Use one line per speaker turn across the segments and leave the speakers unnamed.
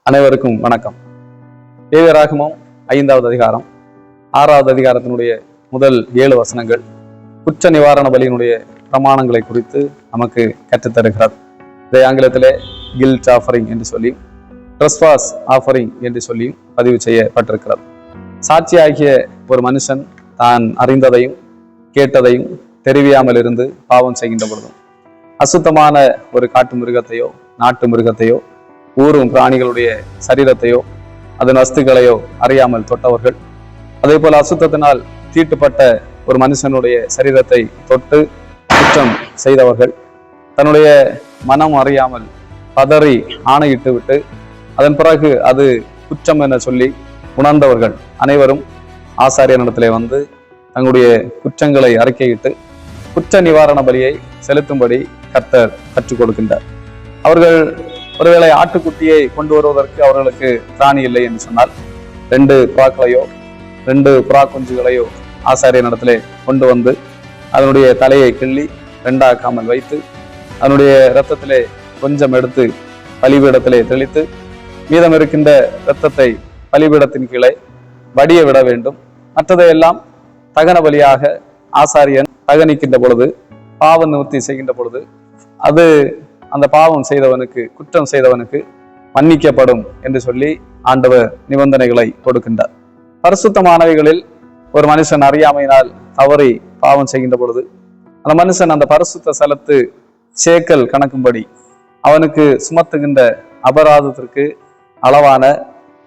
அனைவருக்கும் வணக்கம். லேவியராகமம் 5வது அதிகாரம் 6வது அதிகாரத்தினுடைய முதல் 7 வசனங்கள் குற்ற நிவாரண பலியினுடைய பிரமாணங்களை குறித்து நமக்கு கற்றுத்தருகிறது. இதை ஆங்கிலத்திலே கில்ட் ஆஃபரிங் என்று சொல்லி ட்ரெஸ்பாஸ் ஆஃபரிங் என்று சொல்லி பதிவு செய்யப்பட்டிருக்கிறது. சாட்சியாகிய ஒரு மனுஷன் தான் அறிந்ததையும் கேட்டதையும் தெரிவியாமல் இருந்து பாவம் செய்கின்ற பொழுதும் அசுத்தமான ஒரு காட்டு மிருகத்தையோ நாட்டு மிருகத்தையோ ஊரும் பிராணிகளுடைய சரீரத்தையோ அதன் வஸ்துக்களையோ அறியாமல் தொட்டவர்கள், அதே போல அசுத்தத்தினால் தீட்டுப்பட்ட ஒரு மனுஷனுடைய சரீரத்தை தொட்டு குற்றம் செய்தவர்கள், தன்னுடைய மனம் அறியாமல் பதறி ஆணையிட்டு விட்டு அதன் பிறகு அது குற்றம் என சொல்லி உணர்ந்தவர்கள் அனைவரும் ஆசாரியனிடத்திலே வந்து தங்களுடைய குற்றங்களை அறிக்கையிட்டு குற்ற நிவாரண பலியை செலுத்தும்படி கர்த்தர் கற்றுக் கொடுக்கின்றார். அவர்கள் ஒருவேளை ஆட்டுக்குட்டியை கொண்டு வருவதற்கு அவர்களுக்கு திராணி இல்லை என்று சொன்னால் 2 புறாக்களையோ 2 புறா குஞ்சுகளையோ ஆசாரியனிடத்திலே கொண்டு வந்து அதனுடைய தலையை கிள்ளி 2ஆக்காமல் வைத்து அதனுடைய இரத்தத்திலே கொஞ்சம் எடுத்து பலிபீடத்திலே தெளித்து மீதம் இருக்கின்ற இரத்தத்தை பலிபீடத்தின் கீழே வடிய விட வேண்டும். மற்றதையெல்லாம் தகன பலியாக ஆசாரியன் தகனிக்கின்ற பொழுது, பாவ நிவர்த்தி செய்கின்ற பொழுது அது அந்த பாவம் செய்தவனுக்கு, குற்றம் செய்தவனுக்கு மன்னிக்கப்படும் என்று சொல்லி ஆண்டவர் நிபந்தனைகளை கொடுக்கின்றார். பரிசுத்தமானவைகளில் ஒரு மனுஷன் அறியாமையினால் தவறி பாவம் செய்கின்ற பொழுது அந்த மனுஷன் அந்த பரிசுத்த ஸ்தலத்து சேக்கல் கணக்கும்படி அவனுக்கு சுமத்துகின்ற அபராதத்திற்கு அளவான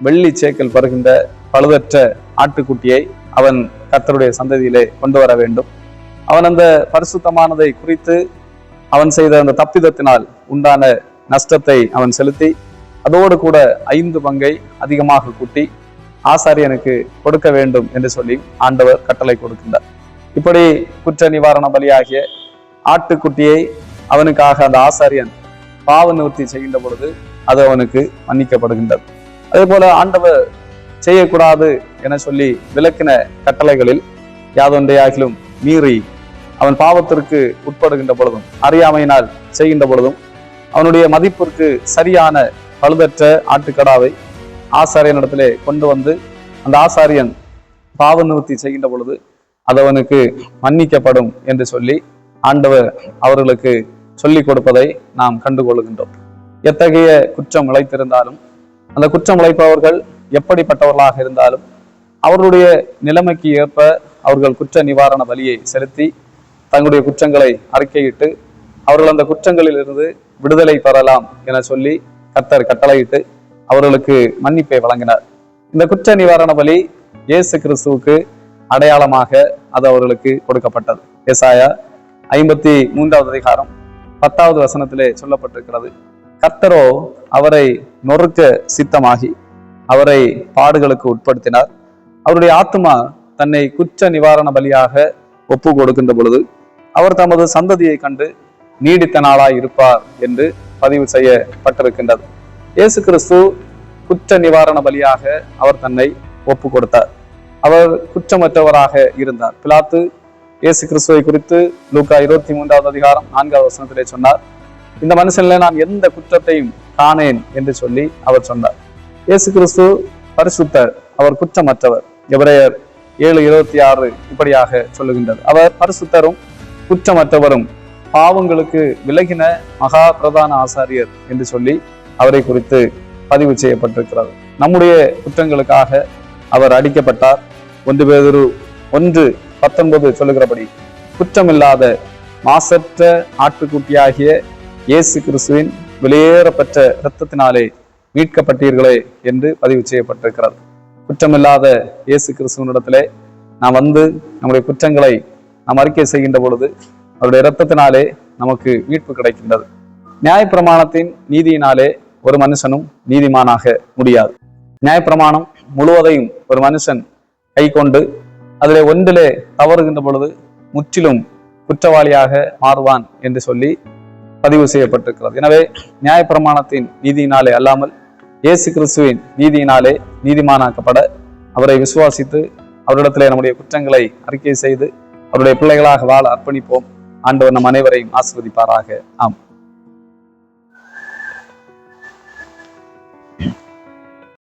வெள்ளி சேக்கல் பருகின்ற பழுதற்ற ஆட்டுக்குட்டியை அவன் கர்த்தருடைய சந்ததியிலே கொண்டு வர வேண்டும். அவன் அந்த பரிசுத்தமானதை குறித்து அவன் செய்த அந்த தப்பிதத்தினால் உண்டான நஷ்டத்தை அவன் செலுத்தி அதோடு கூட 5 பங்கை அதிகமாக கூட்டி ஆசாரியனுக்கு கொடுக்க வேண்டும் என்று சொல்லி ஆண்டவர் கட்டளை கொடுக்கின்றார். இப்படி குற்ற நிவாரண பலியாகிய ஆட்டுக்குட்டியை அவனுக்காக அந்த ஆசாரியன் பாவ நிவர்த்தி செய்கின்ற பொழுது அது அவனுக்கு மன்னிக்கப்படுகின்றது. அதே போல ஆண்டவர் செய்யக்கூடாது என சொல்லி விலக்கின கட்டளைகளில் யாதொன்றையாகிலும் மீறி அவன் பாவத்திற்கு உட்படுகின்ற பொழுதும் அறியாமையினால் செய்கின்ற பொழுதும் அவனுடைய மதிப்பிற்கு சரியான பழுதற்ற ஆட்டுக்கடாவை ஆசாரியனிடத்திலே கொண்டு வந்து அந்த ஆசாரியன் பாவ நிவர்த்தி செய்கின்ற பொழுது அது அவனுக்கு மன்னிக்கப்படும் என்று சொல்லி ஆண்டவர் அவர்களுக்கு சொல்லிக் கொடுப்பதை நாம் கண்டுகொள்கின்றோம். எத்தகைய குற்றம் இழைத்திருந்தாலும் அந்த குற்றம் இழைப்பவர்கள் எப்படிப்பட்டவர்களாக இருந்தாலும் அவர்களுடைய நிலைமைக்கு ஏற்ப அவர்கள் குற்ற நிவாரண பலியை செலுத்தி தங்களுடைய குற்றங்களை அறிக்கையிட்டு அவர்கள் அந்த குற்றங்களில் இருந்து விடுதலை பெறலாம் என சொல்லி கர்த்தர் கட்டளையிட்டு அவர்களுக்கு மன்னிப்பை வழங்கினார். இந்த குற்ற நிவாரண பலி இயேசு கிறிஸ்துவுக்கு அடையாளமாக அது அவர்களுக்கு கொடுக்கப்பட்டது. ஏசாயா 53வது அதிகாரம் 10வது வசனத்திலே சொல்லப்பட்டிருக்கிறது, கர்த்தரோ அவரை நொறுக்க சித்தமாகி அவரை பாடுகளுக்கு உட்படுத்தினார். அவருடைய ஆத்மா தன்னை குற்ற நிவாரண பலியாக ஒப்பு கொடுக்கின்ற பொழுது அவர் தமது சந்ததியை கண்டு நீடித்த நாளாய் இருப்பார் என்று பதிவு செய்யப்பட்டிருக்கின்றது. இயேசு கிறிஸ்து குற்ற நிவாரண பலியாக அவர் தன்னை ஒப்பு கொடுத்தார். அவர் குற்றமற்றவராக இருந்தார். பிலாத்து இயேசு கிறிஸ்துவை குறித்து லூக்கா 23வது அதிகாரம் 4வது வசனத்திலே சொன்னார், இந்த மனுஷன்ல நான் எந்த குற்றத்தையும் காணேன் என்று சொல்லி அவர் சொன்னார். இயேசு கிறிஸ்து பரிசுத்தர், அவர் குற்றமற்றவர். எபிரேயர் 7:26 இப்படியாக சொல்லுகின்றது. அவர் பரிசுத்தரும் குற்றமற்றவரும் பாவங்களுக்கு விலகின மகா பிரதான ஆசாரியர் என்று சொல்லி அவரை குறித்து பதிவு செய்யப்பட்டிருக்கிறது. நம்முடைய குற்றங்களுக்காக அவர் அடிக்கப்பட்டார். 1 பேதுரு 1:19 சொல்லுகிறபடி குற்றமில்லாத மாசற்ற ஆட்டுக்குட்டியாகிய இயேசு கிறிஸ்துவின் வெளியேறப்பட்ட இரத்தத்தினாலே மீட்கப்பட்டீர்களே என்று பதிவு செய்யப்பட்டிருக்கிறது. குற்றமில்லாத இயேசு கிறிஸ்துவனிடத்திலே நாம் வந்து நம்முடைய குற்றங்களை நாம் அறிக்கை செய்கின்ற பொழுது அவருடைய இரத்தத்தினாலே நமக்கு மீட்பு கிடைக்கின்றது. நியாயப்பிரமாணத்தின் நீதியினாலே ஒரு மனுஷனும் நீதிமானாக முடியாது. நியாயப்பிரமாணம் முழுவதையும் ஒரு மனுஷன் கை கொண்டு அதிலே ஒன்றிலே தவறுகின்ற பொழுது முற்றிலும் குற்றவாளியாக மாறுவான் என்று சொல்லி பதிவு செய்யப்பட்டிருக்கிறது. எனவே நியாயப்பிரமாணத்தின் நீதியினாலே அல்லாமல் இயேசு கிறிஸ்துவின் நீதியினாலே நீதிமானாக்கப்பட அவரை விசுவாசித்து அவரிடத்திலே நம்முடைய குற்றங்களை அறிக்கை செய்து அவருடைய பிள்ளைகளாக வாழ அர்ப்பணிப்போம். ஆண்டவர் நம் அனைவரையும் ஆசீர்வதிப்பாராக. ஆம்.